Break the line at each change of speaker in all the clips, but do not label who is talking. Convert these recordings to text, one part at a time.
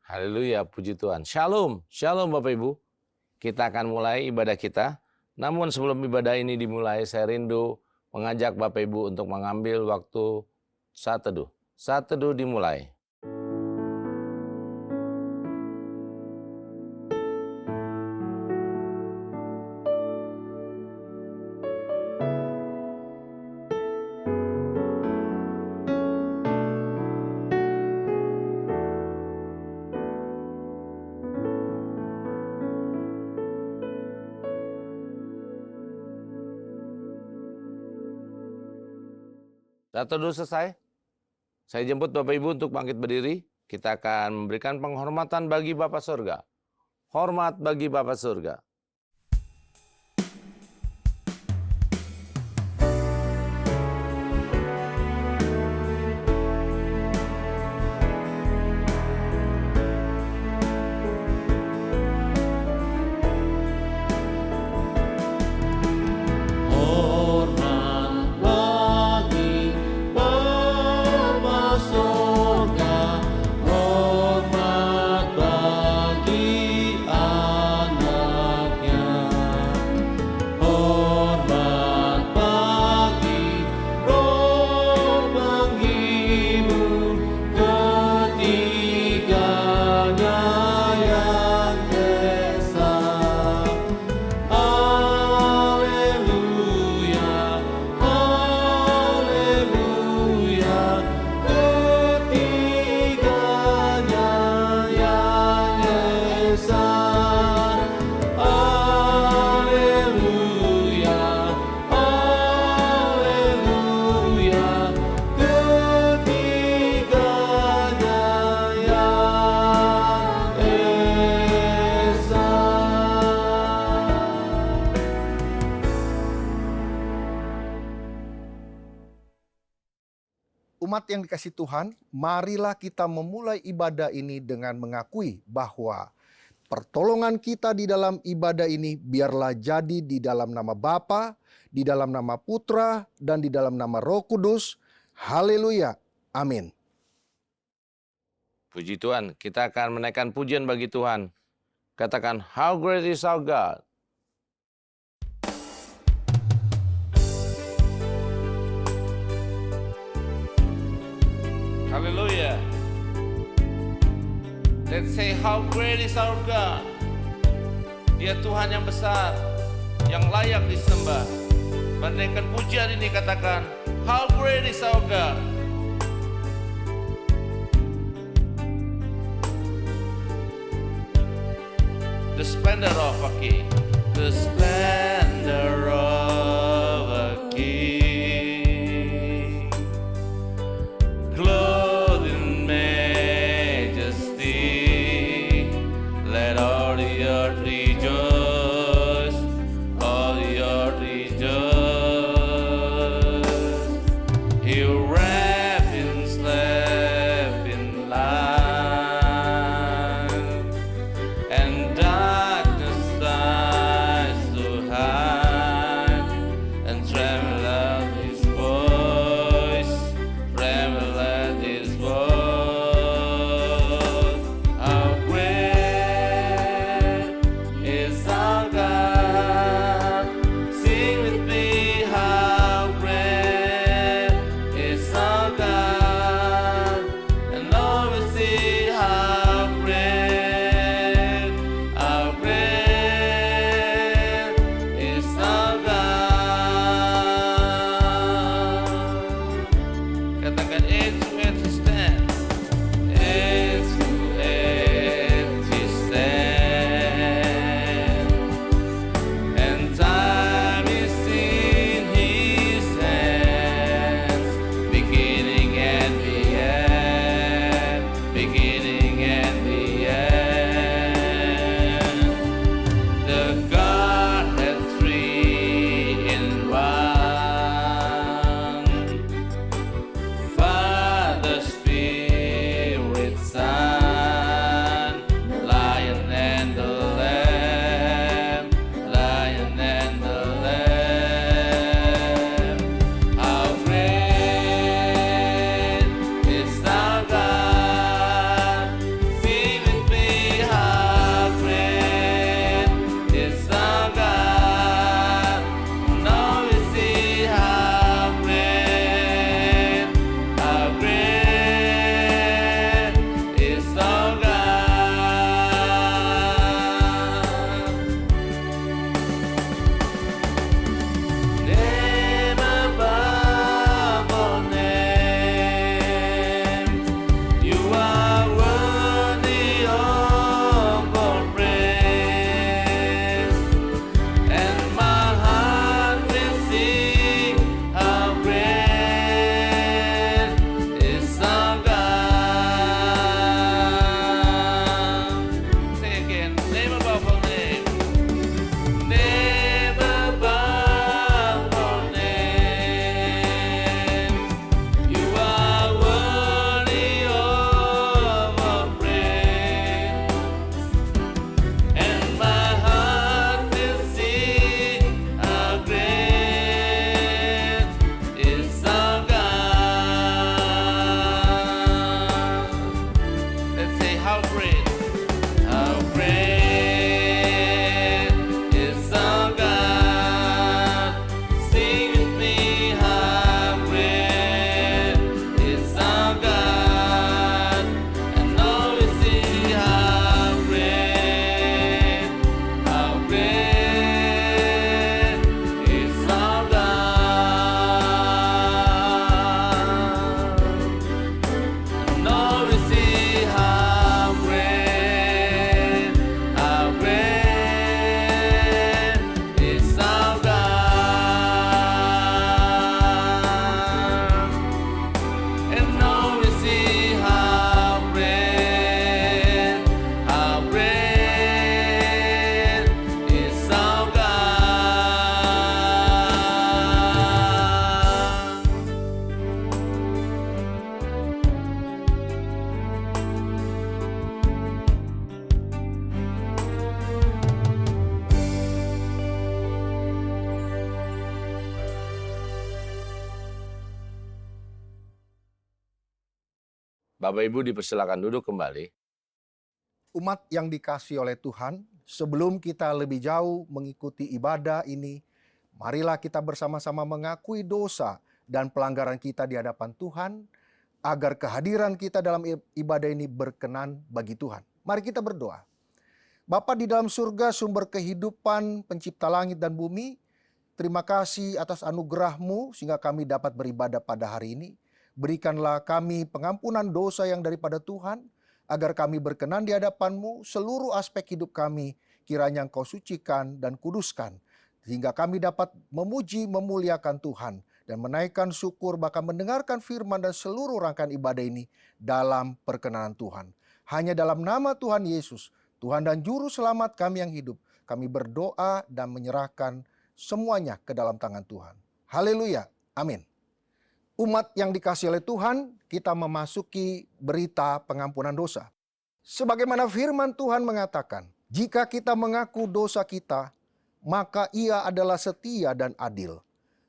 Haleluya, puji Tuhan. Shalom, shalom Bapak Ibu. Kita akan mulai ibadah kita. Namun sebelum ibadah ini dimulai, saya rindu mengajak Bapak Ibu untuk mengambil waktu saat teduh. Saat teduh dimulai. Saat teduh selesai, saya jemput Bapak Ibu untuk bangkit berdiri. Kita akan memberikan penghormatan bagi Bapa Surga. Hormat bagi Bapa Surga.
Umat yang dikasihi Tuhan, marilah kita memulai ibadah ini dengan mengakui bahwa pertolongan kita di dalam ibadah ini biarlah jadi di dalam nama Bapa, di dalam nama Putra, dan di dalam nama Roh Kudus. Haleluya. Amin.
Puji Tuhan, kita akan menaikkan pujian bagi Tuhan. Katakan, how great is our God. Haleluya. Let's say how great is our God. Dia Tuhan yang besar, yang layak disembah. Menaikkan pujian ini katakan, how great is our God. The splendor of a king. The splendor of a king. Clothed in majesty. Let all the earth rejoice. All the earth rejoice. He wrapped in slept in light. And darkness tries to hide. Bapak Ibu dipersilakan duduk kembali.
Umat yang dikasihi oleh Tuhan, sebelum kita lebih jauh mengikuti ibadah ini, marilah kita bersama-sama mengakui dosa dan pelanggaran kita di hadapan Tuhan, agar kehadiran kita dalam ibadah ini berkenan bagi Tuhan. Mari kita berdoa. Bapa di dalam surga, sumber kehidupan, pencipta langit dan bumi, terima kasih atas anugerah-Mu sehingga kami dapat beribadah pada hari ini. Berikanlah kami pengampunan dosa yang daripada Tuhan, agar kami berkenan di hadapan-Mu, seluruh aspek hidup kami, kiranya Engkau sucikan dan kuduskan, sehingga kami dapat memuji, memuliakan Tuhan, dan menaikkan syukur, bahkan mendengarkan firman dan seluruh rangkaian ibadah ini dalam perkenanan Tuhan. Hanya dalam nama Tuhan Yesus, Tuhan dan Juru Selamat kami yang hidup, kami berdoa dan menyerahkan semuanya ke dalam tangan Tuhan. Haleluya, amin. Umat yang dikasihi oleh Tuhan, kita memasuki berita pengampunan dosa. Sebagaimana firman Tuhan mengatakan, jika kita mengaku dosa kita, maka Ia adalah setia dan adil,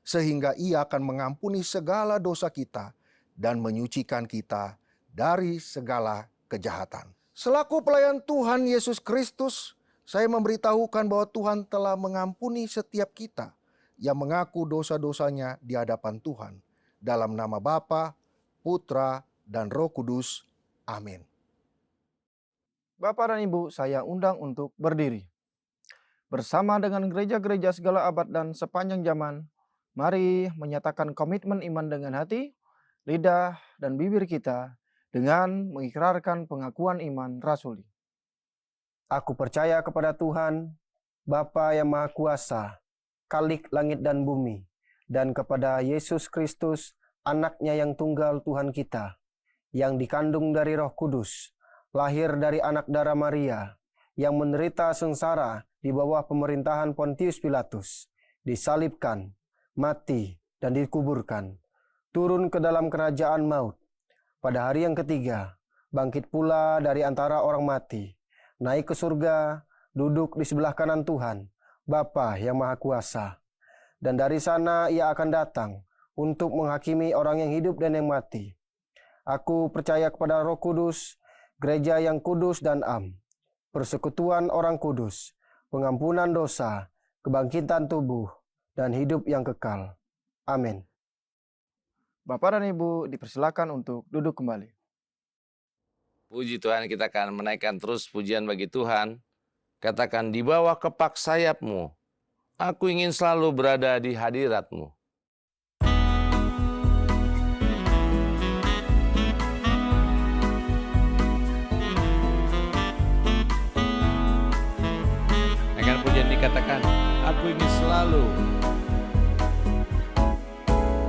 sehingga Ia akan mengampuni segala dosa kita dan menyucikan kita dari segala kejahatan. Selaku pelayan Tuhan Yesus Kristus, saya memberitahukan bahwa Tuhan telah mengampuni setiap kita yang mengaku dosa-dosanya di hadapan Tuhan. Dalam nama Bapa, Putra, dan Roh Kudus. Amin.
Bapak dan Ibu, saya undang untuk berdiri. Bersama dengan gereja-gereja segala abad dan sepanjang zaman, mari menyatakan komitmen iman dengan hati, lidah, dan bibir kita dengan mengikrarkan pengakuan iman rasuli.
Aku percaya kepada Tuhan, Bapa yang Maha Kuasa, Khalik langit dan bumi, dan kepada Yesus Kristus, Anak-Nya yang tunggal Tuhan kita, yang dikandung dari Roh Kudus, lahir dari anak darah Maria, yang menderita sengsara di bawah pemerintahan Pontius Pilatus, disalibkan, mati, dan dikuburkan, turun ke dalam kerajaan maut. Pada hari yang ketiga, bangkit pula dari antara orang mati, naik ke surga, duduk di sebelah kanan Tuhan, Bapa yang Maha Kuasa. Dan dari sana Ia akan datang untuk menghakimi orang yang hidup dan yang mati. Aku percaya kepada Roh Kudus, gereja yang kudus dan am, persekutuan orang kudus, pengampunan dosa, kebangkitan tubuh, dan hidup yang kekal. Amin.
Bapak dan Ibu dipersilakan untuk duduk kembali.
Puji Tuhan, kita akan menaikkan terus pujian bagi Tuhan. Katakan, di bawah kepak sayap-Mu, aku ingin selalu berada di hadirat-Mu. Akan pujian dikatakan, aku ingin selalu.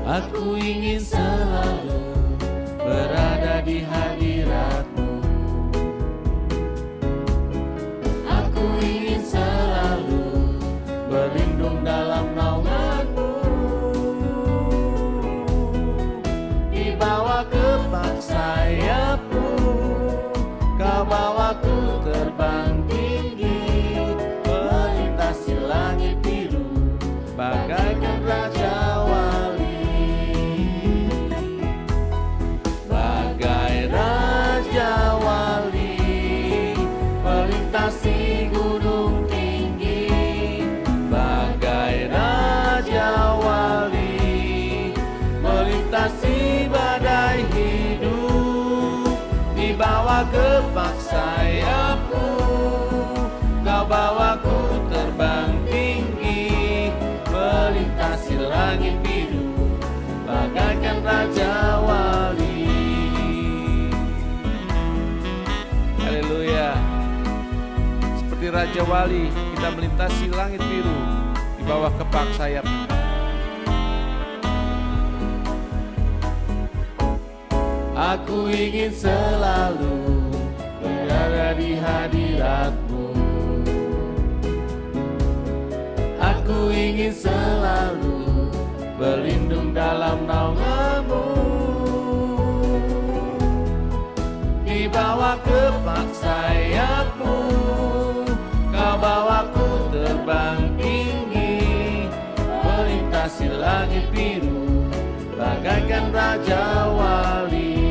Aku ingin selalu berada di hadirat-Mu. Aku ingin selalu berlindung dalam naungan-Mu. Di bawah kepak sayap-Mu, Kau bawaku terbang tinggi, melintasi langit biru, bagaikan raja wali. Bagai raja wali, melintasi gunung tinggi. Bagai raja wali, melintasi badai hidup. Di bawah kepak sayap-Mu, Kau bawaku terbang tinggi, melintasi langit biru, bagaikan raja wali. Haleluya. Seperti raja wali, kita melintasi langit biru di bawah kepak sayap-Mu. Aku ingin selalu berada di hadirat-Mu. Aku ingin selalu berlindung dalam naungan-Mu. Di bawah kepak sayap-Mu, Kau bawaku terbang tinggi, melintasi langit biru, bagaikan raja wali.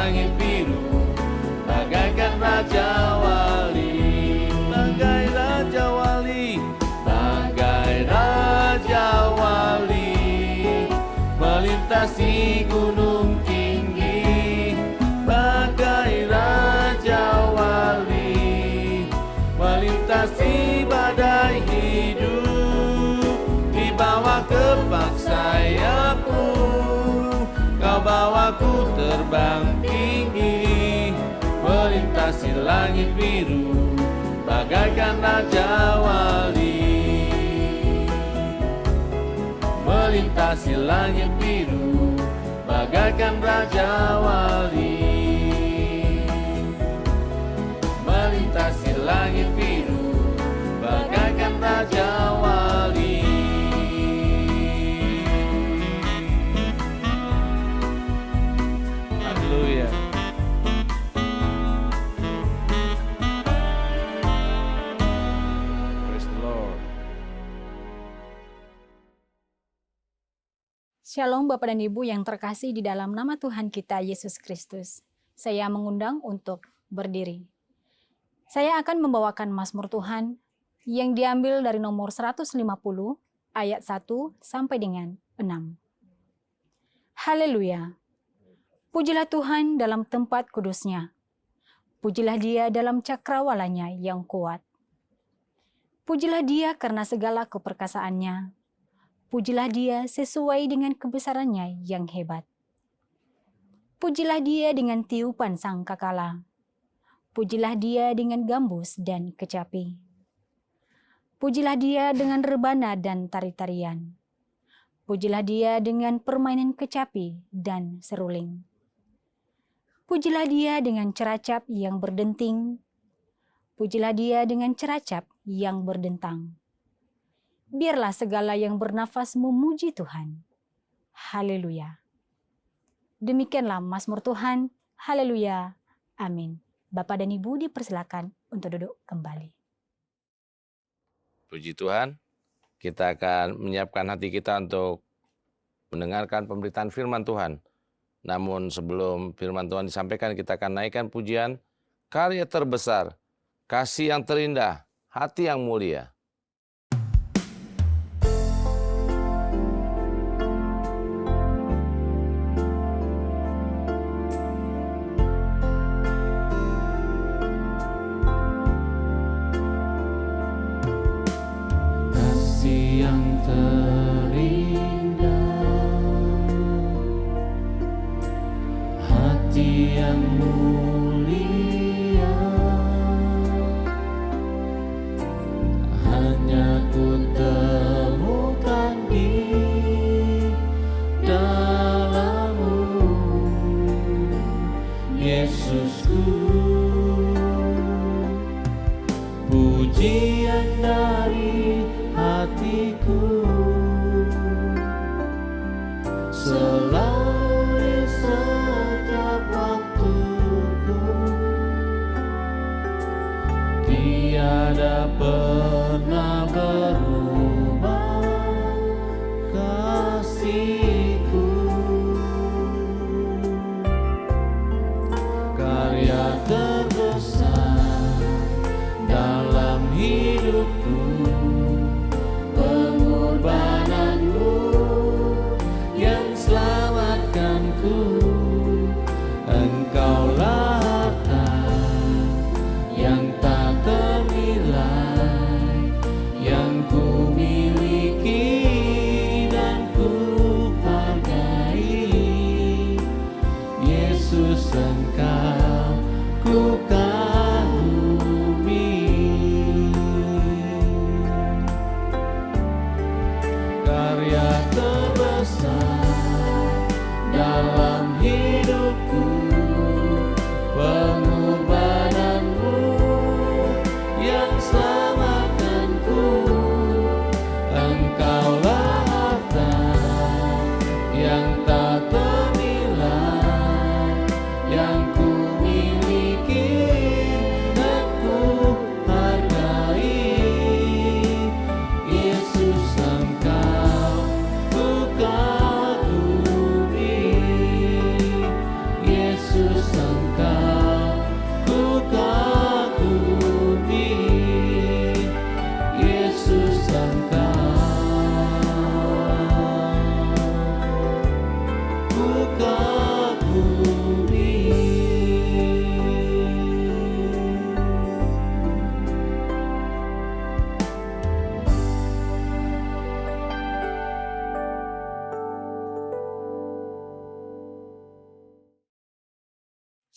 langit biru, bagaikan Raja Wali, bagai Raja Wali, bagai Raja Wali, melintasi gunung tinggi, bagai Raja Wali, melintasi badai hidup, di bawah kepak sayapmu, kau bawaku terbang tinggi, melintasi langit biru, bagaikan Raja Wali, melintasi langit biru, bagaikan Raja Wali, melintasi langit biru, bagaikan Raja Wali. Haleluya. Praise the Lord.
Shalom Bapak dan Ibu yang terkasih di dalam nama Tuhan kita Yesus Kristus. Saya mengundang untuk berdiri. Saya akan membawakan Mazmur Tuhan yang diambil dari nomor 150 ayat 1 sampai dengan 6. Haleluya. Pujilah Tuhan dalam tempat kudusnya. Pujilah Dia dalam cakrawalanya yang kuat. Pujilah Dia karena segala keperkasaannya. Pujilah Dia sesuai dengan kebesarannya yang hebat. Pujilah Dia dengan tiupan sangkakala. Pujilah Dia dengan gambus dan kecapi. Pujilah Dia dengan rebana dan tari-tarian. Pujilah Dia dengan permainan kecapi dan seruling. Pujilah Dia dengan ceracap yang berdenting. Pujilah Dia dengan ceracap yang berdentang. Biarlah segala yang bernafas memuji Tuhan. Haleluya. Demikianlah Mazmur Tuhan. Haleluya. Amin. Bapak dan Ibu dipersilakan untuk duduk kembali.
Puji Tuhan, kita akan menyiapkan hati kita untuk mendengarkan pemberitaan firman Tuhan. Namun sebelum firman Tuhan disampaikan, kita akan naikkan pujian karya terbesar, kasih yang terindah, hati yang mulia. Yang terindah, hati yang mulia, hanya ku temukan di dalam-Mu, Yesusku. Pujian dari hatiku selalu setiap waktuku, tiada pernah berubah kasihku. Karya terbesar dalam hidupku, pengorbananmu yang selamatkanku. Engkaulah harta yang tak ternilai, yang ku miliki dan ku hargai. Yesus, Engkau ku kagumi. Karya terbesar dalam hidupku, pengorbananmu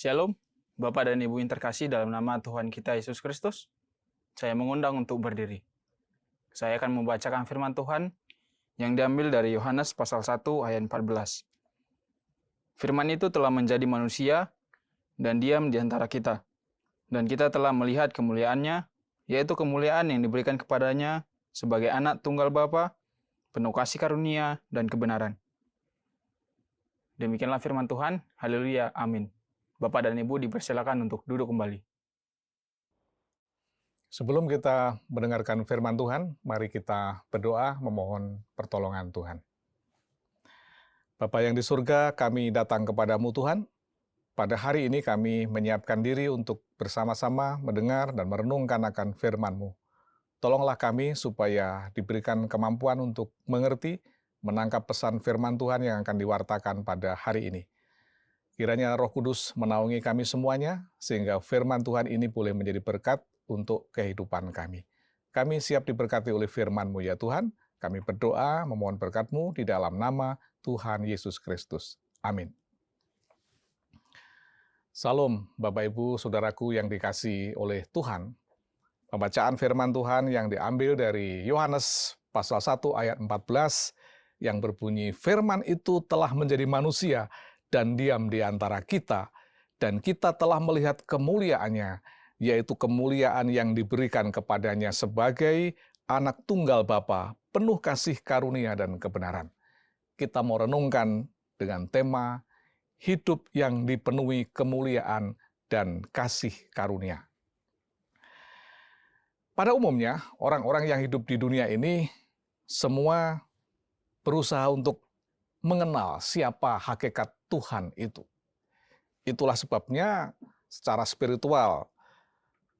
Shalom, Bapak dan Ibu yang terkasih dalam nama Tuhan kita Yesus Kristus. Saya mengundang untuk berdiri. Saya akan membacakan firman Tuhan yang diambil dari Yohanes pasal 1 ayat 14. Firman itu telah menjadi manusia dan diam di antara kita. Dan kita telah melihat kemuliaannya, yaitu kemuliaan yang diberikan kepadanya sebagai anak tunggal Bapa, penuh kasih karunia dan kebenaran. Demikianlah firman Tuhan. Haleluya. Amin. Bapak dan Ibu dipersilakan untuk duduk kembali.
Sebelum kita mendengarkan firman Tuhan, mari kita berdoa memohon pertolongan Tuhan. Bapa yang di surga, kami datang kepadamu Tuhan. Pada hari ini kami menyiapkan diri untuk bersama-sama mendengar dan merenungkan akan firman-Mu. Tolonglah kami supaya diberikan kemampuan untuk mengerti, menangkap pesan firman Tuhan yang akan diwartakan pada hari ini. Kiranya Roh Kudus menaungi kami semuanya, sehingga firman Tuhan ini boleh menjadi berkat untuk kehidupan kami. Kami siap diberkati oleh firman-Mu ya Tuhan. Kami berdoa memohon berkat-Mu di dalam nama Tuhan Yesus Kristus. Amin. Salam Bapak Ibu Saudaraku yang dikasihi oleh Tuhan. Pembacaan firman Tuhan yang diambil dari Yohanes pasal 1 ayat 14 yang berbunyi, firman itu telah menjadi manusia dan diam di antara kita, dan kita telah melihat kemuliaannya, yaitu kemuliaan yang diberikan kepadanya sebagai anak tunggal Bapa, penuh kasih karunia dan kebenaran. Kita mau renungkan dengan tema hidup yang dipenuhi kemuliaan dan kasih karunia. Pada umumnya, orang-orang yang hidup di dunia ini semua berusaha untuk mengenal siapa hakikat Tuhan itu. Itulah sebabnya secara spiritual,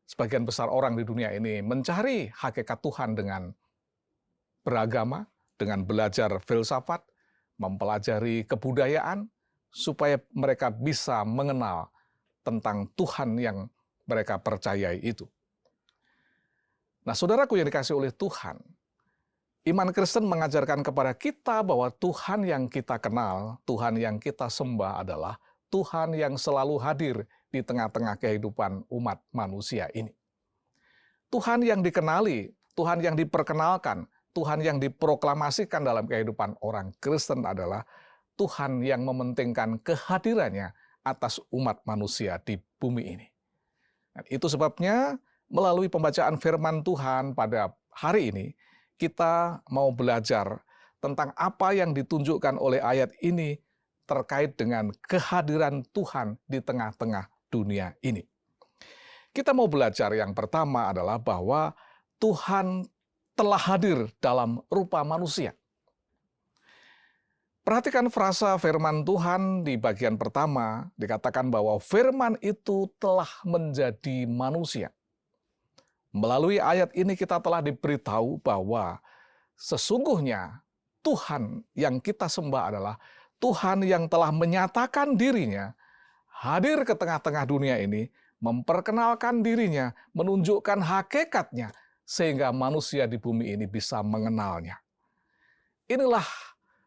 sebagian besar orang di dunia ini mencari hakikat Tuhan dengan beragama, dengan belajar filsafat, mempelajari kebudayaan, supaya mereka bisa mengenal tentang Tuhan yang mereka percayai itu. Nah, saudaraku yang dikasihi oleh Tuhan, iman Kristen mengajarkan kepada kita bahwa Tuhan yang kita kenal, Tuhan yang kita sembah adalah Tuhan yang selalu hadir di tengah-tengah kehidupan umat manusia ini. Tuhan yang dikenali, Tuhan yang diperkenalkan, Tuhan yang diproklamasikan dalam kehidupan orang Kristen adalah Tuhan yang mementingkan kehadirannya atas umat manusia di bumi ini. Dan itu sebabnya melalui pembacaan firman Tuhan pada hari ini, kita mau belajar tentang apa yang ditunjukkan oleh ayat ini terkait dengan kehadiran Tuhan di tengah-tengah dunia ini. Kita mau belajar yang pertama adalah bahwa Tuhan telah hadir dalam rupa manusia. Perhatikan frasa firman Tuhan di bagian pertama, dikatakan bahwa firman itu telah menjadi manusia. Melalui ayat ini kita telah diberitahu bahwa sesungguhnya Tuhan yang kita sembah adalah Tuhan yang telah menyatakan dirinya hadir ke tengah-tengah dunia ini, memperkenalkan dirinya, menunjukkan hakikatnya, sehingga manusia di bumi ini bisa mengenalnya. Inilah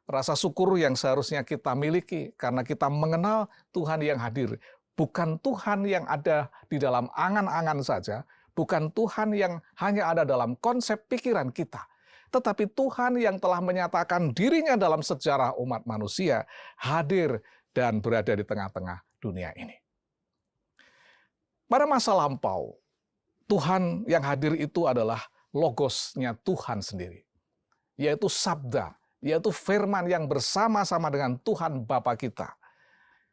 rasa syukur yang seharusnya kita miliki, karena kita mengenal Tuhan yang hadir. Bukan Tuhan yang ada di dalam angan-angan saja, bukan Tuhan yang hanya ada dalam konsep pikiran kita, tetapi Tuhan yang telah menyatakan dirinya dalam sejarah umat manusia, hadir dan berada di tengah-tengah dunia ini. Pada masa lampau, Tuhan yang hadir itu adalah logosnya Tuhan sendiri, yaitu sabda, yaitu firman yang bersama-sama dengan Tuhan Bapa kita.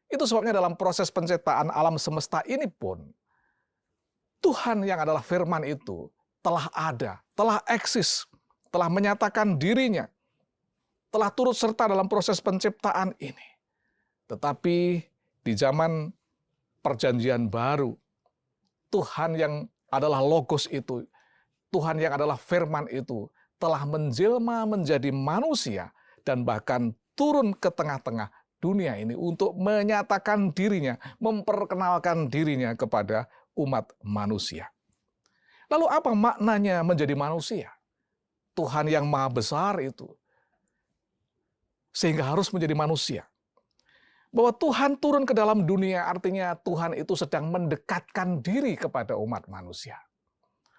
Itu sebabnya dalam proses penciptaan alam semesta ini pun, Tuhan yang adalah firman itu telah ada, telah eksis, telah menyatakan dirinya, telah turut serta dalam proses penciptaan ini. Tetapi di zaman perjanjian baru, Tuhan yang adalah logos itu, Tuhan yang adalah firman itu, telah menjelma menjadi manusia dan bahkan turun ke tengah-tengah dunia ini untuk menyatakan dirinya, memperkenalkan dirinya kepada umat manusia. Lalu apa maknanya menjadi manusia? Tuhan yang maha besar itu, sehingga harus menjadi manusia. Bahwa Tuhan turun ke dalam dunia artinya Tuhan itu sedang mendekatkan diri kepada umat manusia.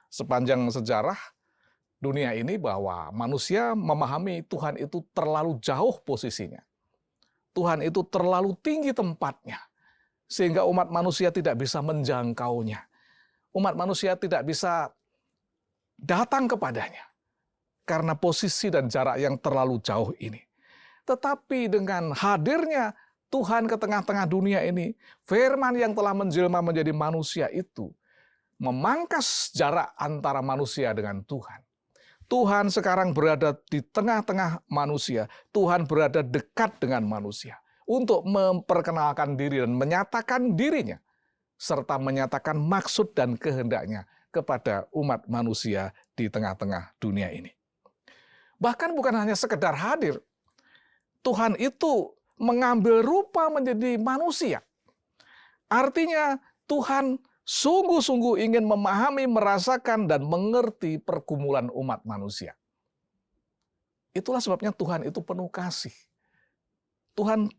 Sepanjang sejarah dunia ini bahwa manusia memahami Tuhan itu terlalu jauh posisinya. Tuhan itu terlalu tinggi tempatnya, sehingga umat manusia tidak bisa menjangkaunya. Umat manusia tidak bisa datang kepadanya, karena posisi dan jarak yang terlalu jauh ini. Tetapi dengan hadirnya Tuhan ke tengah-tengah dunia ini, firman yang telah menjelma menjadi manusia itu, memangkas jarak antara manusia dengan Tuhan. Tuhan sekarang berada di tengah-tengah manusia. Tuhan berada dekat dengan manusia untuk memperkenalkan diri dan menyatakan dirinya, serta menyatakan maksud dan kehendaknya kepada umat manusia di tengah-tengah dunia ini. Bahkan bukan hanya sekedar hadir, Tuhan itu mengambil rupa menjadi manusia. Artinya Tuhan sungguh-sungguh ingin memahami, merasakan, dan mengerti pergumulan umat manusia. Itulah sebabnya Tuhan itu penuh kasih. Tuhan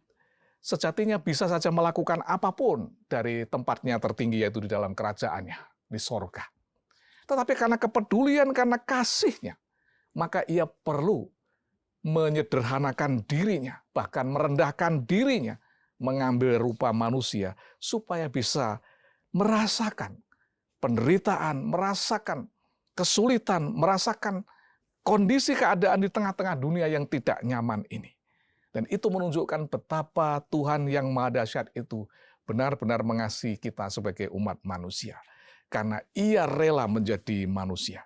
sejatinya bisa saja melakukan apapun dari tempatnya tertinggi, yaitu di dalam kerajaannya, di sorga. Tetapi karena kepedulian, karena kasihnya, maka ia perlu menyederhanakan dirinya, bahkan merendahkan dirinya, mengambil rupa manusia, supaya bisa merasakan penderitaan, merasakan kesulitan, merasakan kondisi keadaan di tengah-tengah dunia yang tidak nyaman ini. Dan itu menunjukkan betapa Tuhan yang Maha Dahsyat itu benar-benar mengasihi kita sebagai umat manusia. Karena ia rela menjadi manusia.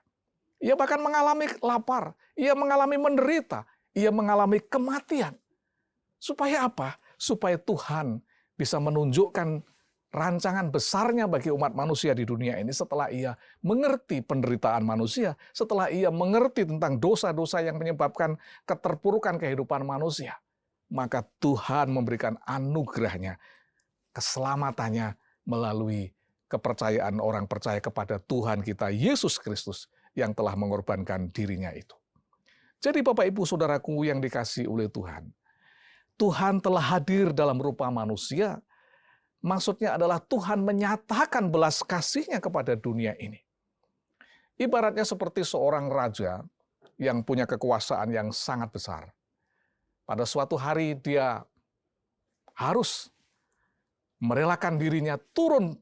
Ia bahkan mengalami lapar, ia mengalami menderita, ia mengalami kematian. Supaya apa? Supaya Tuhan bisa menunjukkan rancangan besarnya bagi umat manusia di dunia ini setelah ia mengerti penderitaan manusia, setelah ia mengerti tentang dosa-dosa yang menyebabkan keterpurukan kehidupan manusia. Maka Tuhan memberikan anugerahnya, keselamatannya melalui kepercayaan orang percaya kepada Tuhan kita, Yesus Kristus, yang telah mengorbankan dirinya itu. Jadi Bapak Ibu Saudaraku yang dikasihi oleh Tuhan, Tuhan telah hadir dalam rupa manusia, maksudnya adalah Tuhan menyatakan belas kasih-Nya kepada dunia ini. Ibaratnya seperti seorang raja yang punya kekuasaan yang sangat besar. Pada suatu hari dia harus merelakan dirinya turun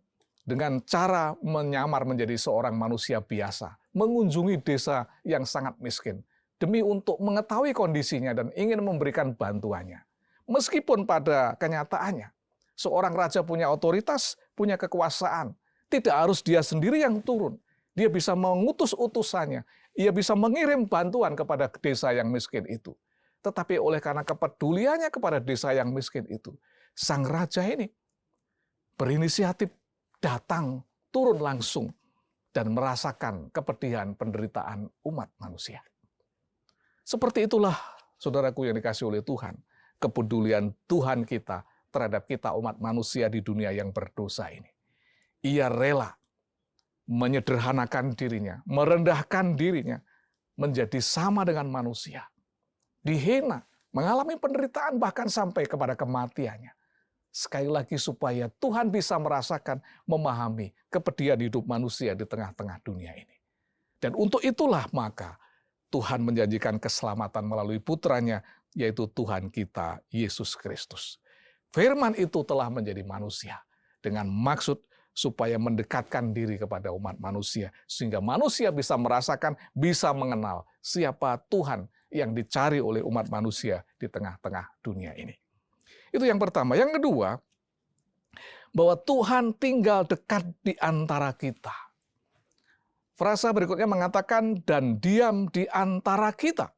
dengan cara menyamar menjadi seorang manusia biasa, mengunjungi desa yang sangat miskin, demi untuk mengetahui kondisinya dan ingin memberikan bantuannya. Meskipun pada kenyataannya, seorang raja punya otoritas, punya kekuasaan. Tidak harus dia sendiri yang turun. Dia bisa mengutus utusannya. Ia bisa mengirim bantuan kepada desa yang miskin itu. Tetapi oleh karena kepeduliannya kepada desa yang miskin itu, sang raja ini berinisiatif datang, turun langsung, dan merasakan kepedihan penderitaan umat manusia. Seperti itulah, saudaraku yang dikasihi oleh Tuhan, kepedulian Tuhan kita terhadap kita umat manusia di dunia yang berdosa ini. Ia rela menyederhanakan dirinya, merendahkan dirinya, menjadi sama dengan manusia. Dihina, mengalami penderitaan bahkan sampai kepada kematiannya. Sekali lagi supaya Tuhan bisa merasakan, memahami kepedihan hidup manusia di tengah-tengah dunia ini. Dan untuk itulah maka Tuhan menjanjikan keselamatan melalui putranya, yaitu Tuhan kita, Yesus Kristus. Firman itu telah menjadi manusia dengan maksud supaya mendekatkan diri kepada umat manusia, sehingga manusia bisa merasakan, bisa mengenal siapa Tuhan yang dicari oleh umat manusia di tengah-tengah dunia ini. Itu yang pertama. Yang kedua, bahwa Tuhan tinggal dekat di antara kita. Frasa berikutnya mengatakan, dan diam di antara kita.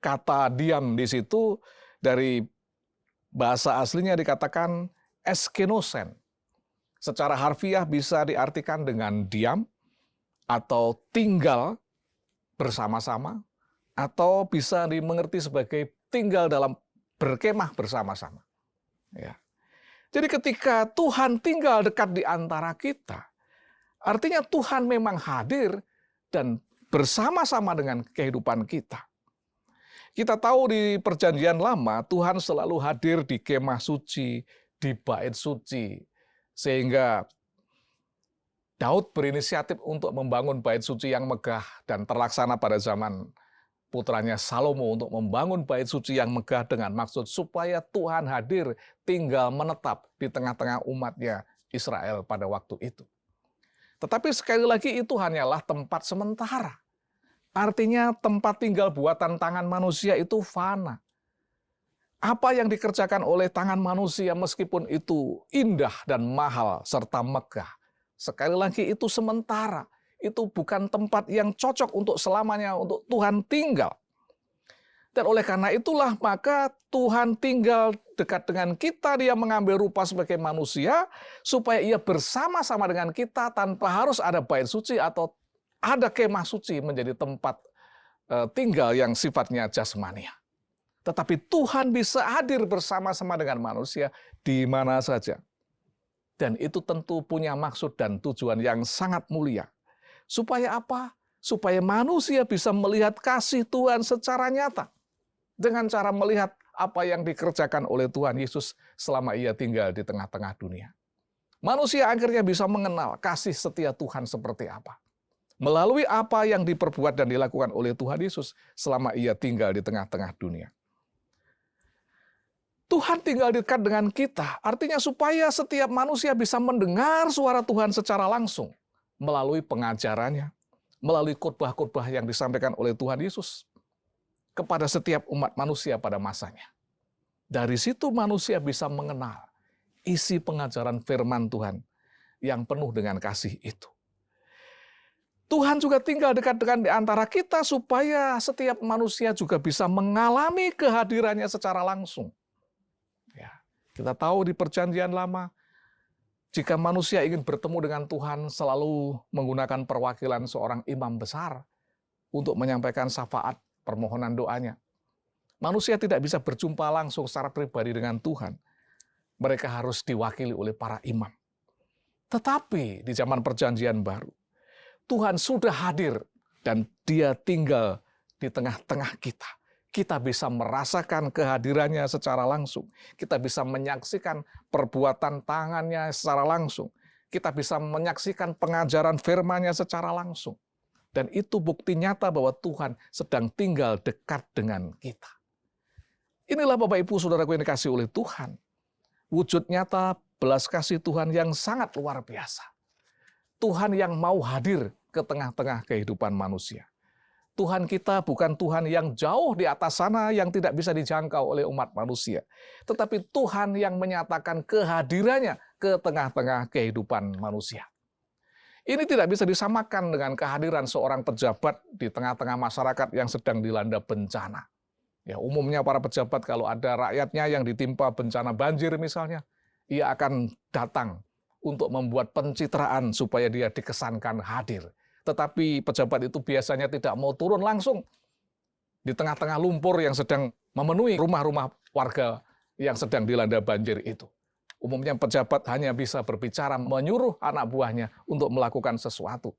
Kata diam di situ dari bahasa aslinya dikatakan eskenosen. Secara harfiah bisa diartikan dengan diam, atau tinggal bersama-sama, atau bisa dimengerti sebagai tinggal dalam berkemah bersama-sama. Ya. Jadi ketika Tuhan tinggal dekat di antara kita, artinya Tuhan memang hadir dan bersama-sama dengan kehidupan kita. Kita tahu di Perjanjian Lama, Tuhan selalu hadir di kemah suci, di bait suci. Sehingga Daud berinisiatif untuk membangun bait suci yang megah dan terlaksana pada zaman putranya Salomo untuk membangun bait suci yang megah dengan maksud supaya Tuhan hadir tinggal menetap di tengah-tengah umatnya Israel pada waktu itu. Tetapi sekali lagi itu hanyalah tempat sementara. Artinya tempat tinggal buatan tangan manusia itu fana. Apa yang dikerjakan oleh tangan manusia meskipun itu indah dan mahal serta megah, sekali lagi itu sementara. Itu bukan tempat yang cocok untuk selamanya untuk Tuhan tinggal. Dan oleh karena itulah maka Tuhan tinggal dekat dengan kita, dia mengambil rupa sebagai manusia supaya ia bersama-sama dengan kita tanpa harus ada bait suci atau ada kemah suci menjadi tempat tinggal yang sifatnya jasmania. Tetapi Tuhan bisa hadir bersama-sama dengan manusia di mana saja. Dan itu tentu punya maksud dan tujuan yang sangat mulia. Supaya apa? Supaya manusia bisa melihat kasih Tuhan secara nyata. Dengan cara melihat apa yang dikerjakan oleh Tuhan Yesus selama ia tinggal di tengah-tengah dunia. Manusia akhirnya bisa mengenal kasih setia Tuhan seperti apa. Melalui apa yang diperbuat dan dilakukan oleh Tuhan Yesus selama ia tinggal di tengah-tengah dunia. Tuhan tinggal dekat dengan kita, artinya supaya setiap manusia bisa mendengar suara Tuhan secara langsung melalui pengajarannya, melalui khotbah-khotbah yang disampaikan oleh Tuhan Yesus kepada setiap umat manusia pada masanya. Dari situ manusia bisa mengenal isi pengajaran firman Tuhan yang penuh dengan kasih itu. Tuhan juga tinggal dekat dengan di antara kita supaya setiap manusia juga bisa mengalami kehadirannya secara langsung. Ya, kita tahu di Perjanjian Lama, jika manusia ingin bertemu dengan Tuhan selalu menggunakan perwakilan seorang imam besar untuk menyampaikan syafaat permohonan doanya. Manusia tidak bisa berjumpa langsung secara pribadi dengan Tuhan. Mereka harus diwakili oleh para imam. Tetapi di zaman Perjanjian Baru, Tuhan sudah hadir dan dia tinggal di tengah-tengah kita. Kita bisa merasakan kehadirannya secara langsung. Kita bisa menyaksikan perbuatan tangannya secara langsung. Kita bisa menyaksikan pengajaran firman-Nya secara langsung. Dan itu bukti nyata bahwa Tuhan sedang tinggal dekat dengan kita. Inilah Bapak Ibu Saudaraku yang dikasihi oleh Tuhan. Wujud nyata belas kasih Tuhan yang sangat luar biasa. Tuhan yang mau hadir ke tengah-tengah kehidupan manusia. Tuhan kita bukan Tuhan yang jauh di atas sana yang tidak bisa dijangkau oleh umat manusia. Tetapi Tuhan yang menyatakan kehadirannya ke tengah-tengah kehidupan manusia. Ini tidak bisa disamakan dengan kehadiran seorang pejabat di tengah-tengah masyarakat yang sedang dilanda bencana. Ya, umumnya para pejabat kalau ada rakyatnya yang ditimpa bencana banjir misalnya, ia akan datang untuk membuat pencitraan supaya dia dikesankan hadir. Tetapi pejabat itu biasanya tidak mau turun langsung di tengah-tengah lumpur yang sedang memenuhi rumah-rumah warga yang sedang dilanda banjir itu. Umumnya pejabat hanya bisa berbicara, menyuruh anak buahnya untuk melakukan sesuatu.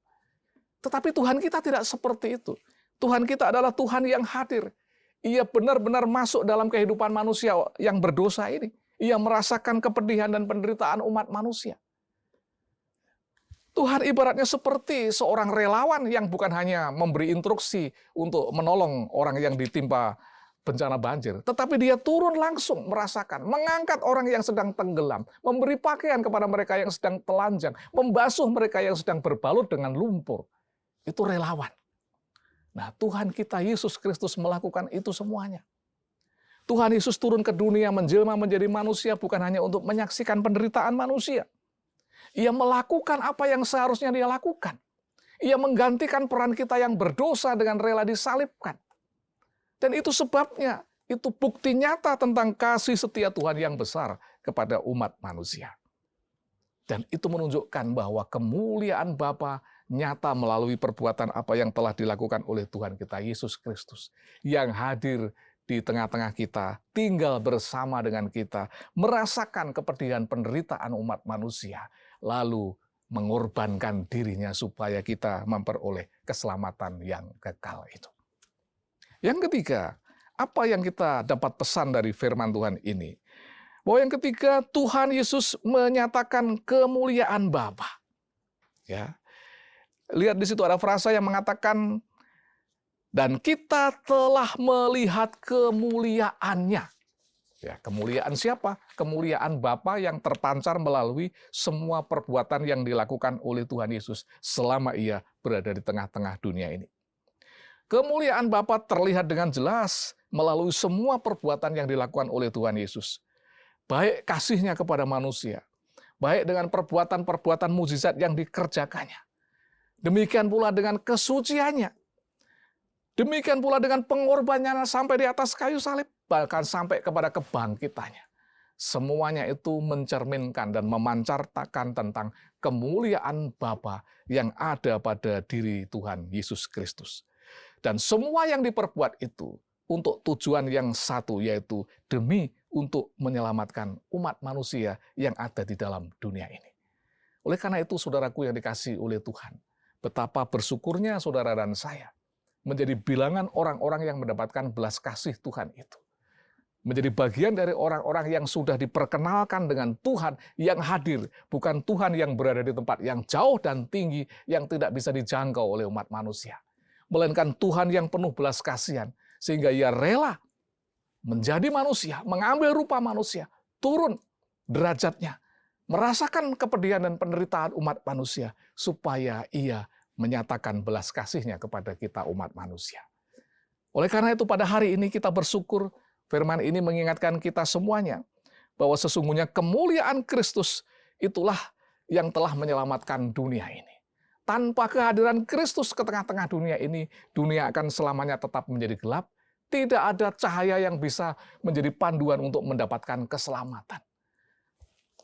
Tetapi Tuhan kita tidak seperti itu. Tuhan kita adalah Tuhan yang hadir. Ia benar-benar masuk dalam kehidupan manusia yang berdosa ini. Ia merasakan kepedihan dan penderitaan umat manusia. Tuhan ibaratnya seperti seorang relawan yang bukan hanya memberi instruksi untuk menolong orang yang ditimpa bencana banjir, tetapi dia turun langsung merasakan, mengangkat orang yang sedang tenggelam, memberi pakaian kepada mereka yang sedang telanjang, membasuh mereka yang sedang berbalut dengan lumpur. Itu relawan. Nah, Tuhan kita Yesus Kristus melakukan itu semuanya. Tuhan Yesus turun ke dunia menjelma menjadi manusia bukan hanya untuk menyaksikan penderitaan manusia. Ia melakukan apa yang seharusnya dia lakukan. Ia menggantikan peran kita yang berdosa dengan rela disalibkan. Dan itu sebabnya, itu bukti nyata tentang kasih setia Tuhan yang besar kepada umat manusia. Dan itu menunjukkan bahwa kemuliaan Bapa nyata melalui perbuatan apa yang telah dilakukan oleh Tuhan kita Yesus Kristus. Yang hadir di tengah-tengah kita, tinggal bersama dengan kita, merasakan kepedihan penderitaan umat manusia, lalu mengorbankan dirinya supaya kita memperoleh keselamatan yang kekal itu. Yang ketiga, Apa yang kita dapat pesan dari firman Tuhan ini? Bahwa yang ketiga, Tuhan Yesus menyatakan kemuliaan Bapa. Ya. Lihat di situ ada frasa yang mengatakan, dan kita telah melihat kemuliaannya. Ya, kemuliaan siapa? Kemuliaan Bapa yang terpancar melalui semua perbuatan yang dilakukan oleh Tuhan Yesus selama ia berada di tengah-tengah dunia ini. Kemuliaan Bapa terlihat dengan jelas melalui semua perbuatan yang dilakukan oleh Tuhan Yesus. Baik kasih-Nya kepada manusia, baik dengan perbuatan-perbuatan mukjizat yang dikerjakannya. Demikian pula dengan kesuciannya. Demikian pula dengan pengorbanannya sampai di atas kayu salib, bahkan sampai kepada kebangkitannya. Semuanya itu mencerminkan dan memancarkan tentang kemuliaan Bapa yang ada pada diri Tuhan Yesus Kristus. Dan semua yang diperbuat itu untuk tujuan yang satu, yaitu demi untuk menyelamatkan umat manusia yang ada di dalam dunia ini. Oleh karena itu, saudaraku yang dikasihi oleh Tuhan, betapa bersyukurnya saudara dan saya menjadi bilangan orang-orang yang mendapatkan belas kasih Tuhan itu. Menjadi bagian dari orang-orang yang sudah diperkenalkan dengan Tuhan yang hadir, bukan Tuhan yang berada di tempat yang jauh dan tinggi yang tidak bisa dijangkau oleh umat manusia. Melainkan Tuhan yang penuh belas kasihan, sehingga ia rela menjadi manusia, mengambil rupa manusia, turun derajatnya, merasakan kepedihan dan penderitaan umat manusia, supaya ia menyatakan belas kasih-Nya kepada kita umat manusia. Oleh karena itu pada hari ini kita bersyukur, firman ini mengingatkan kita semuanya, bahwa sesungguhnya kemuliaan Kristus itulah yang telah menyelamatkan dunia ini. Tanpa kehadiran Kristus ke tengah-tengah dunia ini, dunia akan selamanya tetap menjadi gelap. Tidak ada cahaya yang bisa menjadi panduan untuk mendapatkan keselamatan.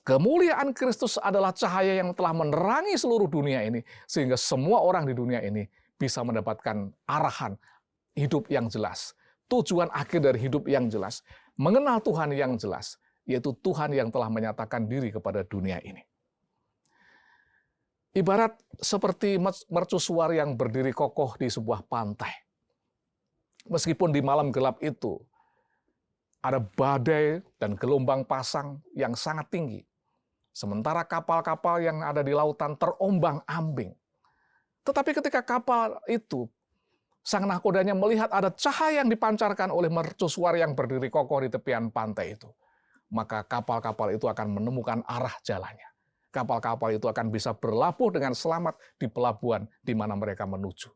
Kemuliaan Kristus adalah cahaya yang telah menerangi seluruh dunia ini, sehingga semua orang di dunia ini bisa mendapatkan arahan hidup yang jelas, tujuan akhir dari hidup yang jelas, mengenal Tuhan yang jelas, yaitu Tuhan yang telah menyatakan diri kepada dunia ini. Ibarat seperti mercusuar yang berdiri kokoh di sebuah pantai. Meskipun di malam gelap itu ada badai dan gelombang pasang yang sangat tinggi. Sementara kapal-kapal yang ada di lautan terombang-ambing. Tetapi ketika kapal itu, sang nahkodanya melihat ada cahaya yang dipancarkan oleh mercusuar yang berdiri kokoh di tepian pantai itu, maka kapal-kapal itu akan menemukan arah jalannya. Kapal-kapal itu akan bisa berlabuh dengan selamat di pelabuhan di mana mereka menuju.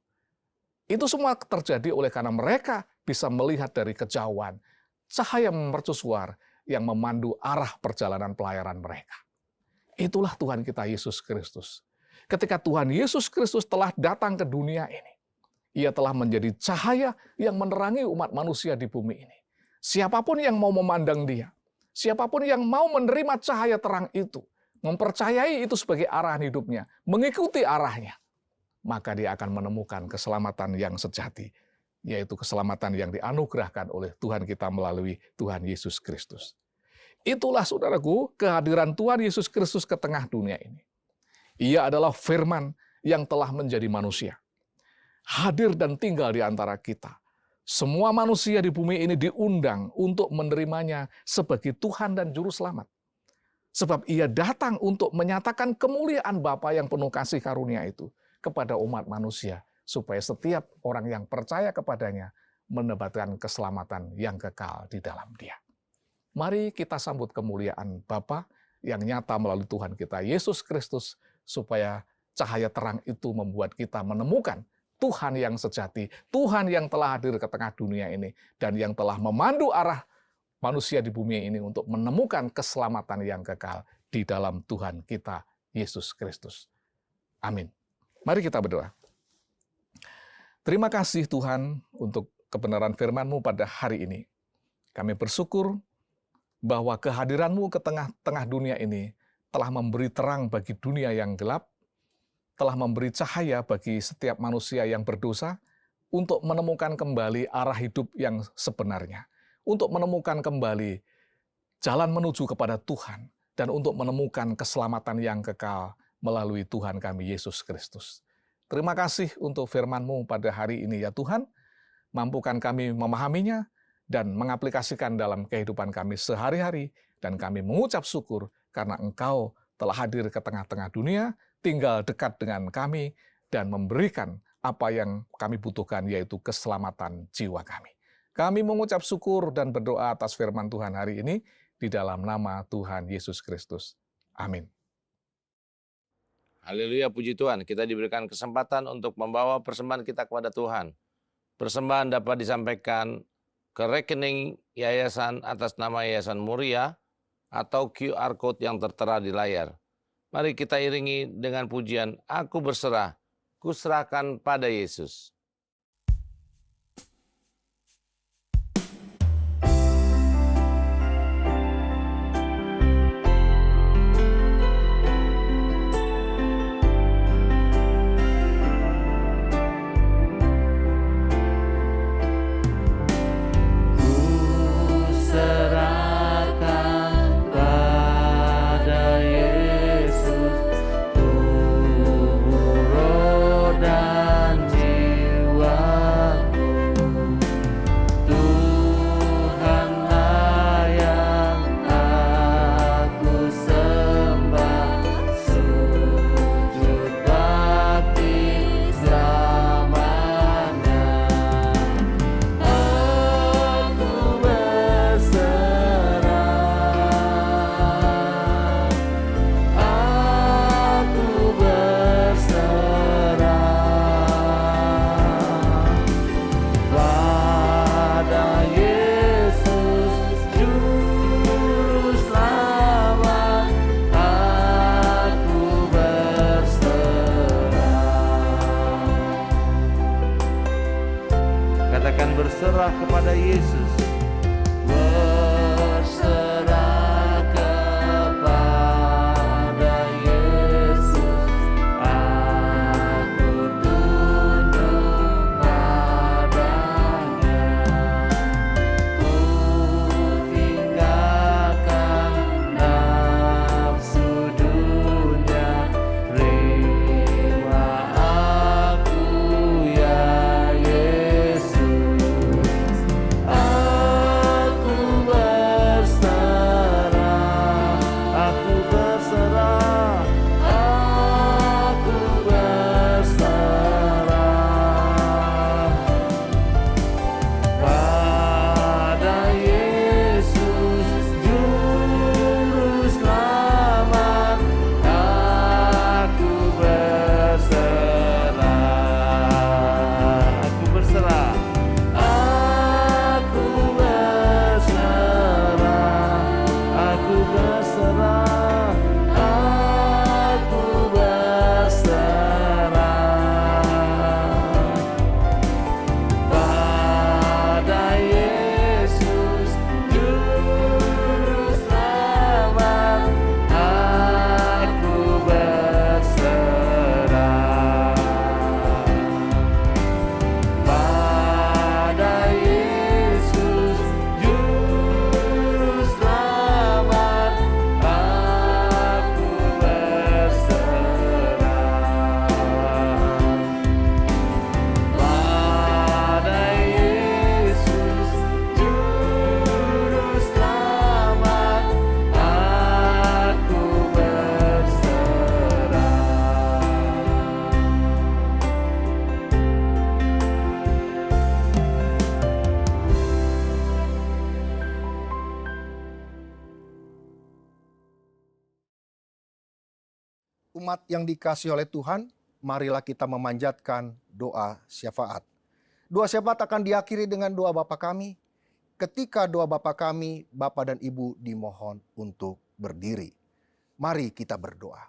Itu semua terjadi oleh karena mereka bisa melihat dari kejauhan cahaya mercusuar yang memandu arah perjalanan pelayaran mereka. Itulah Tuhan kita Yesus Kristus. Ketika Tuhan Yesus Kristus telah datang ke dunia ini, Ia telah menjadi cahaya yang menerangi umat manusia di bumi ini. Siapapun yang mau memandang Dia, siapapun yang mau menerima cahaya terang itu, mempercayai itu sebagai arahan hidupnya, mengikuti arahnya, maka dia akan menemukan keselamatan yang sejati, yaitu keselamatan yang dianugerahkan oleh Tuhan kita melalui Tuhan Yesus Kristus. Itulah saudaraku, kehadiran Tuhan Yesus Kristus ke tengah dunia ini. Ia adalah firman yang telah menjadi manusia, hadir dan tinggal di antara kita. Semua manusia di bumi ini diundang untuk menerimanya sebagai Tuhan dan Juru Selamat. Sebab Ia datang untuk menyatakan kemuliaan Bapa yang penuh kasih karunia itu kepada umat manusia, supaya setiap orang yang percaya kepadanya mendapatkan keselamatan yang kekal di dalam Dia. Mari kita sambut kemuliaan Bapa yang nyata melalui Tuhan kita Yesus Kristus, supaya cahaya terang itu membuat kita menemukan Tuhan yang sejati, Tuhan yang telah hadir ke tengah dunia ini, dan yang telah memandu arah manusia di bumi ini untuk menemukan keselamatan yang kekal di dalam Tuhan kita Yesus Kristus. Amin. Mari kita berdoa. Terima kasih Tuhan untuk kebenaran firman-Mu pada hari ini. Kami bersyukur bahwa kehadiran-Mu ke tengah-tengah dunia ini telah memberi terang bagi dunia yang gelap, telah memberi cahaya bagi setiap manusia yang berdosa untuk menemukan kembali arah hidup yang sebenarnya, untuk menemukan kembali jalan menuju kepada Tuhan, dan untuk menemukan keselamatan yang kekal melalui Tuhan kami Yesus Kristus. Terima kasih untuk firman-Mu pada hari ini ya Tuhan. Mampukan kami memahaminya, dan mengaplikasikan dalam kehidupan kami sehari-hari. Dan kami mengucap syukur karena Engkau telah hadir ke tengah-tengah dunia, tinggal dekat dengan kami, dan memberikan apa yang kami butuhkan, yaitu keselamatan jiwa kami. Kami mengucap syukur dan berdoa atas firman Tuhan hari ini di dalam nama Tuhan Yesus Kristus. Amin.
Haleluya, puji Tuhan. Kita diberikan kesempatan untuk membawa persembahan kita kepada Tuhan. Persembahan dapat disampaikan ke rekening yayasan atas nama Yayasan Muria atau QR Code yang tertera di layar. Mari kita iringi dengan pujian, Aku berserah, kuserahkan pada Yesus. Katakan berserah kepada Yesus. Berserah kepada Yesus. Aku tunduk padanya. Ku tinggalkan nafsu dunia. Terima aku ya Yesus.
Umat yang dikasihi oleh Tuhan, marilah kita memanjatkan doa syafaat. Doa syafaat akan diakhiri dengan doa Bapa kami. Ketika doa Bapa kami, Bapa dan Ibu dimohon untuk berdiri. Mari kita berdoa.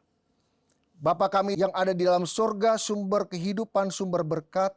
Bapa kami yang ada di dalam surga, sumber kehidupan, sumber berkat,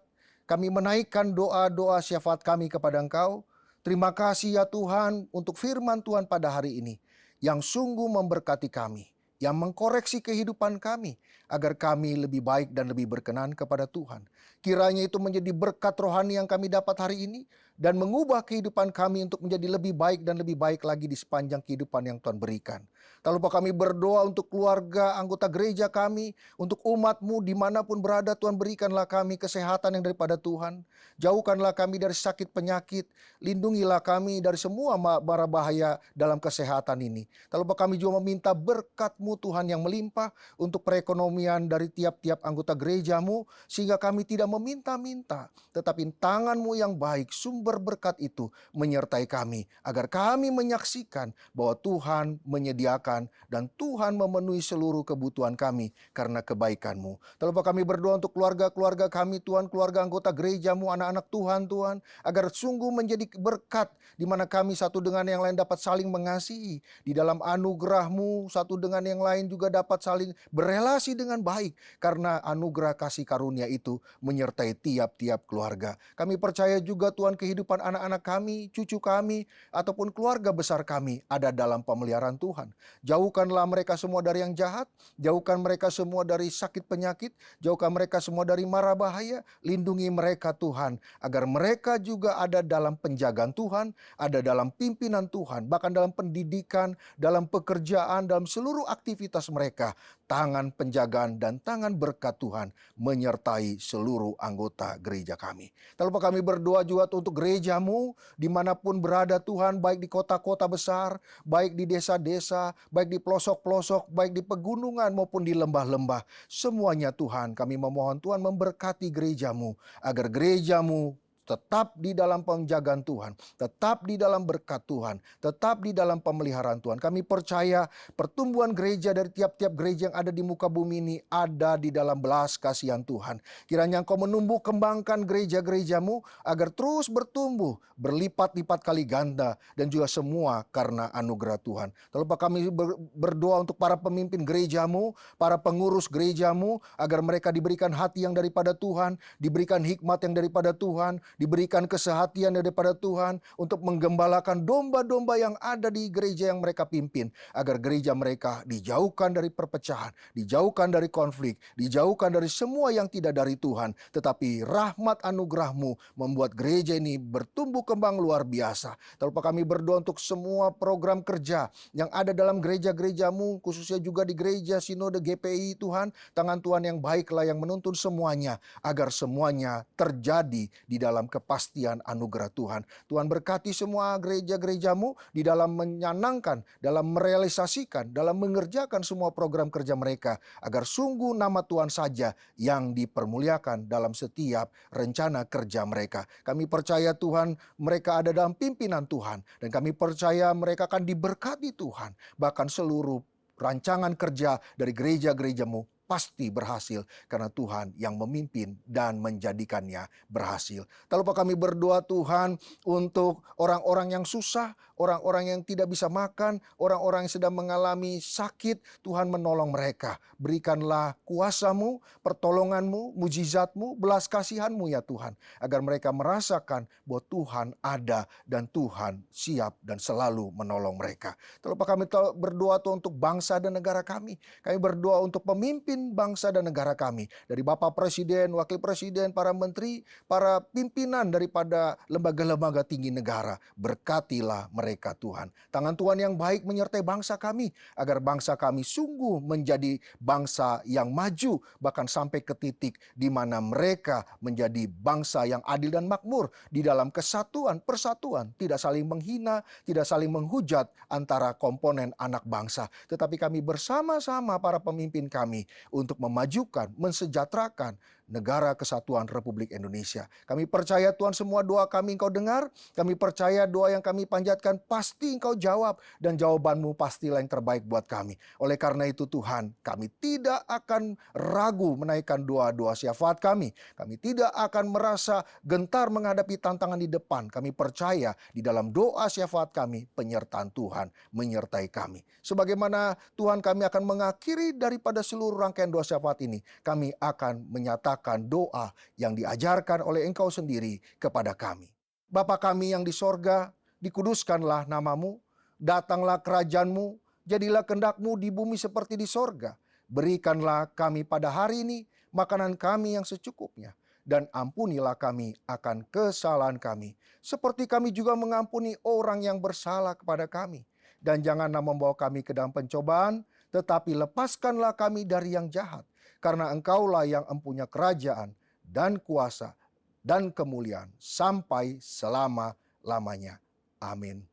kami menaikkan doa-doa syafaat kami kepada Engkau. Terima kasih ya Tuhan untuk firman Tuhan pada hari ini yang sungguh memberkati kami, yang mengkoreksi kehidupan kami agar kami lebih baik dan lebih berkenan kepada Tuhan. Kiranya itu menjadi berkat rohani yang kami dapat hari ini dan mengubah kehidupan kami untuk menjadi lebih baik dan lebih baik lagi di sepanjang kehidupan yang Tuhan berikan. Tak lupa kami berdoa untuk keluarga, anggota gereja kami, untuk umat-Mu dimanapun berada. Tuhan, berikanlah kami kesehatan yang daripada Tuhan. Jauhkanlah kami dari sakit penyakit. Lindungilah kami dari semua mara bahaya dalam kesehatan ini. Tak lupa kami juga meminta berkat-Mu Tuhan yang melimpah untuk perekonomian dari tiap-tiap anggota gereja-Mu, sehingga kami tidak meminta-minta, tetapi tangan-Mu yang baik, sumber berkat itu menyertai kami, agar kami menyaksikan bahwa Tuhan menyediakan dan Tuhan memenuhi seluruh kebutuhan kami karena kebaikan-Mu. Tak lupa kami berdoa untuk keluarga-keluarga kami Tuhan, keluarga anggota gereja-Mu, anak-anak Tuhan Tuhan, agar sungguh menjadi berkat di mana kami satu dengan yang lain dapat saling mengasihi. Di dalam anugerah-Mu satu dengan yang lain juga dapat saling berelasi dengan baik, karena anugerah kasih karunia itu menyertai tiap-tiap keluarga. Kami percaya juga Tuhan, kehidupan anak-anak kami, cucu kami, ataupun keluarga besar kami ada dalam pemeliharaan Tuhan. Jauhkanlah mereka semua dari yang jahat, jauhkan mereka semua dari sakit penyakit, jauhkan mereka semua dari mara bahaya, lindungi mereka Tuhan, agar mereka juga ada dalam penjagaan Tuhan, ada dalam pimpinan Tuhan, bahkan dalam pendidikan, dalam pekerjaan, dalam seluruh aktivitas mereka. Tangan penjagaan dan tangan berkat Tuhan menyertai seluruh anggota gereja kami. Tak lupa kami berdoa juga untuk gereja-Mu dimanapun berada Tuhan, baik di kota-kota besar, baik di desa-desa, baik di pelosok-pelosok, baik di pegunungan maupun di lembah-lembah. Semuanya Tuhan, kami memohon Tuhan memberkati gereja-Mu, agar gereja-Mu tetap di dalam penjagaan Tuhan, tetap di dalam berkat Tuhan, tetap di dalam pemeliharaan Tuhan. Kami percaya pertumbuhan gereja dari tiap-tiap gereja yang ada di muka bumi ini ada di dalam belas kasihan Tuhan. Kiranya Engkau menumbuh kembangkan gereja-gereja-Mu agar terus bertumbuh, berlipat-lipat kali ganda, dan juga semua karena anugerah Tuhan. Tak lupa kami berdoa untuk para pemimpin gereja-Mu, para pengurus gereja-Mu, agar mereka diberikan hati yang daripada Tuhan, diberikan hikmat yang daripada Tuhan, diberikan kesehatian daripada Tuhan untuk menggembalakan domba-domba yang ada di gereja yang mereka pimpin, agar gereja mereka dijauhkan dari perpecahan, dijauhkan dari konflik, dijauhkan dari semua yang tidak dari Tuhan, tetapi rahmat anugerah-Mu membuat gereja ini bertumbuh kembang luar biasa. Tak lupa kami berdoa untuk semua program kerja yang ada dalam gereja-gereja-Mu, khususnya juga di gereja Sinode GPI Tuhan. Tangan Tuhan yang baiklah yang menuntun semuanya, agar semuanya terjadi di dalam kepastian anugerah Tuhan. Tuhan berkati semua gereja-gereja-Mu di dalam menyenangkan, dalam merealisasikan, dalam mengerjakan semua program kerja mereka, agar sungguh nama Tuhan saja yang dipermuliakan dalam setiap rencana kerja mereka. Kami percaya Tuhan, mereka ada dalam pimpinan Tuhan, dan kami percaya mereka akan diberkati Tuhan. Bahkan seluruh rancangan kerja dari gereja-gereja-Mu pasti berhasil, karena Tuhan yang memimpin dan menjadikannya berhasil. Tak lupa kami berdoa Tuhan untuk orang-orang yang susah, orang-orang yang tidak bisa makan, orang-orang yang sedang mengalami sakit. Tuhan menolong mereka. Berikanlah kuasa-Mu, pertolongan-Mu, mujizat-Mu, belas kasihan-Mu ya Tuhan, agar mereka merasakan bahwa Tuhan ada dan Tuhan siap dan selalu menolong mereka. Tak lupa kami berdoa Tuhan untuk bangsa dan negara kami. Kami berdoa untuk pemimpin bangsa dan negara kami, dari Bapak Presiden, Wakil Presiden, para menteri, para pimpinan daripada lembaga-lembaga tinggi negara. Berkatilah mereka Tuhan. Tangan Tuhan yang baik menyertai bangsa kami, agar bangsa kami sungguh menjadi bangsa yang maju, bahkan sampai ke titik di mana mereka menjadi bangsa yang adil dan makmur di dalam kesatuan, persatuan, tidak saling menghina, tidak saling menghujat antara komponen anak bangsa. Tetapi kami bersama-sama para pemimpin kami untuk memajukan, mensejahterakan negara kesatuan Republik Indonesia. Kami percaya Tuhan, semua doa kami Engkau dengar. Kami percaya doa yang kami panjatkan pasti Engkau jawab, dan jawaban-Mu pastilah yang terbaik buat kami. Oleh karena itu Tuhan, kami tidak akan ragu menaikkan doa-doa syafaat kami. Kami tidak akan merasa gentar menghadapi tantangan di depan. Kami percaya di dalam doa syafaat kami, penyertaan Tuhan menyertai kami. Sebagaimana Tuhan, kami akan mengakhiri daripada seluruh rangkaian doa syafaat ini, kami akan menyatakan doa yang diajarkan oleh Engkau sendiri kepada kami. Bapa kami yang di sorga, dikuduskanlah nama-Mu, datanglah kerajaan-Mu, jadilah kehendak-Mu di bumi seperti di sorga. Berikanlah kami pada hari ini makanan kami yang secukupnya, dan ampunilah kami akan kesalahan kami, seperti kami juga mengampuni orang yang bersalah kepada kami. Dan janganlah membawa kami ke dalam pencobaan, tetapi lepaskanlah kami dari yang jahat. Karena Engkaulah yang empunya kerajaan dan kuasa dan kemuliaan sampai selama-lamanya. Amin.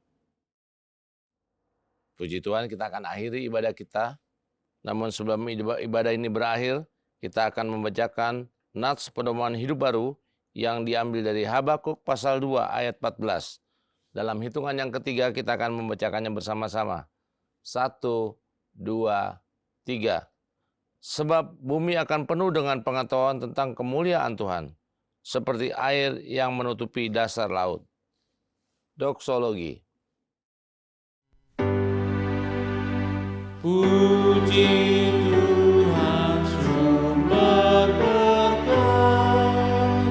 Puji Tuhan, kita akan akhiri ibadah kita. Namun sebelum ibadah ini berakhir, kita akan membacakan nats pedoman hidup baru yang diambil dari Habakuk pasal 2 ayat 14. Dalam hitungan yang ketiga kita akan membacakannya bersama-sama. 1, 2, 3. Sebab bumi akan penuh dengan pengetahuan tentang kemuliaan Tuhan, seperti air yang menutupi dasar laut. Doksologi. Puji Tuhan sumber berkat,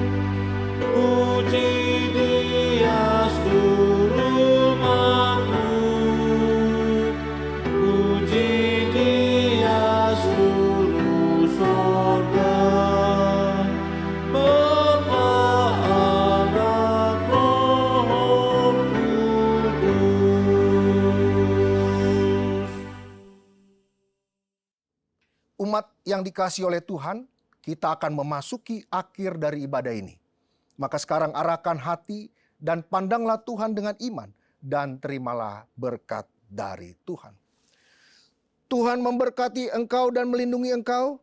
puji Dia seluruh makhluk, puji Dia seluruh sorga, Bapa, Anak, Roh Kudus.
Umat yang dikasihi oleh Tuhan, kita akan memasuki akhir dari ibadah ini. Maka sekarang arahkan hati dan pandanglah Tuhan dengan iman dan terimalah berkat dari Tuhan. Tuhan memberkati engkau dan melindungi engkau.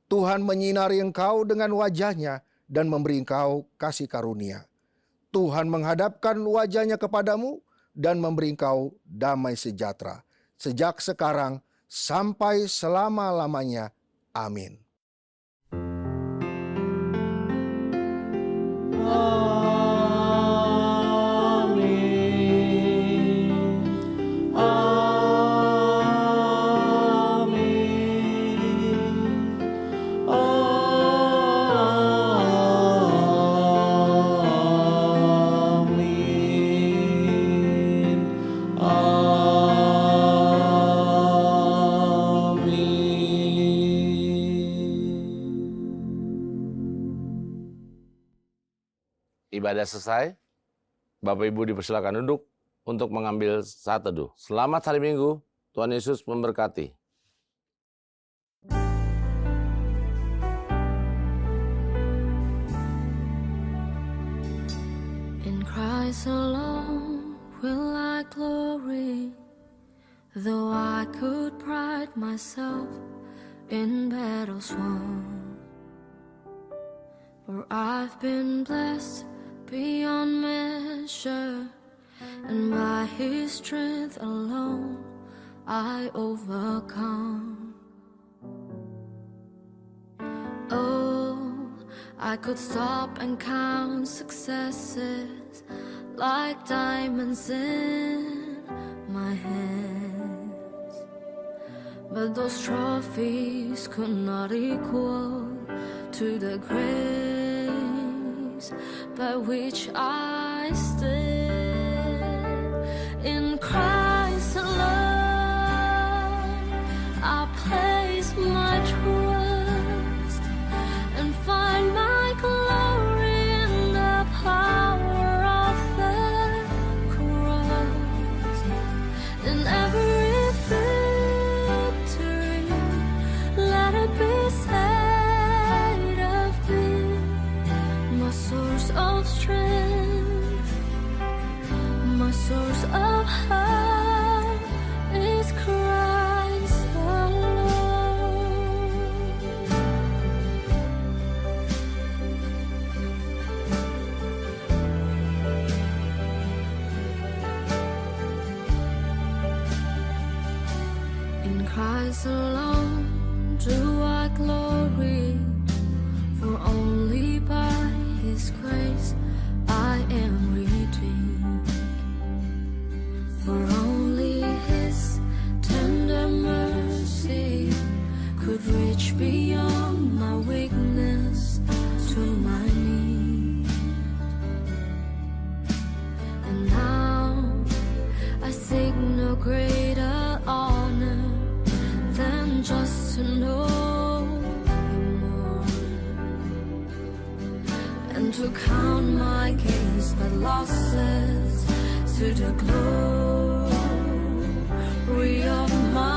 Tuhan menyinari engkau dengan wajah-Nya dan memberi engkau kasih karunia. Tuhan menghadapkan wajah-Nya kepadamu dan memberi engkau damai sejahtera. Sejak sekarang sampai selama-lamanya. Amin.
Ibadah selesai, Bapak Ibu dipersilakan duduk untuk mengambil saat teduh. Selamat hari Minggu, Tuhan Yesus memberkati.
In Christ alone will I glory, though I could pride myself in battles won. For I've been blessed beyond measure, and by His strength alone I overcome. Oh, I could stop and count successes like diamonds in my hands, but those trophies could not equal to the grace by which I stand. In Christ alone I place my trust and find my glory in the power of the cross. In every victory, let it be said of me, my source of strength, my source of hope is Christ alone. In Christ alone do I glory, for only by His grace I am redeemed. For and to count my gains but losses to the glory of my